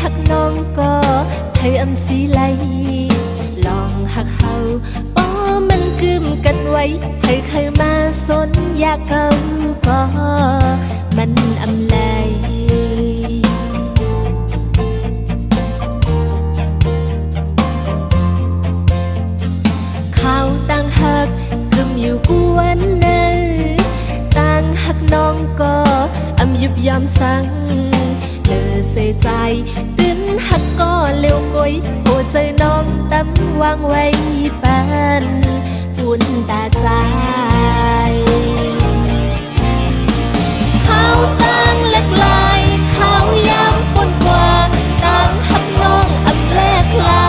หักน้องก็ไทยอำสีไหลลองหักเฮาป้อมันกึมกันไว้ให้เคยมาสนอยากเก่าก็มันอำไลเขาต่างหักกึมอยู่กวนเนอต่างหักน้องก็อำยุบยอมสั่งเลอเสียใจตื้นหักก็เร็วกอยหัวใจน้องตั้มวางไว้ปานปุ่นตาใจเขาต่างเล็กลายเขาย้ำปนกว่าต่างหักน้องอำแลกลา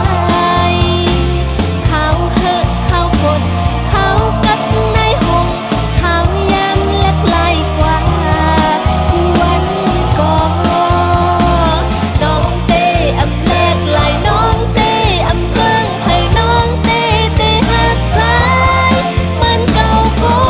ยเขาเหิดเขาฝนเขากัดในห้องเขาย้ำเล็กลายกว่าวันก่อนน้องเต้อำแลกลายน้องเต้อำเบิ่งให้น้องเต้เต้หักใจมันเก่าก่อน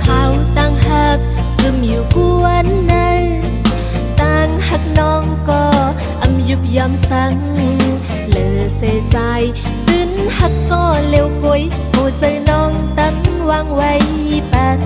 เขาต่างหักกึมอยู่กวนในต่างหักน้องก็อำยุบยอมสั่งเลอเสียใจตื้นหักก็เร็วกอยหัวใจน้องตั้งวางไว้ปัน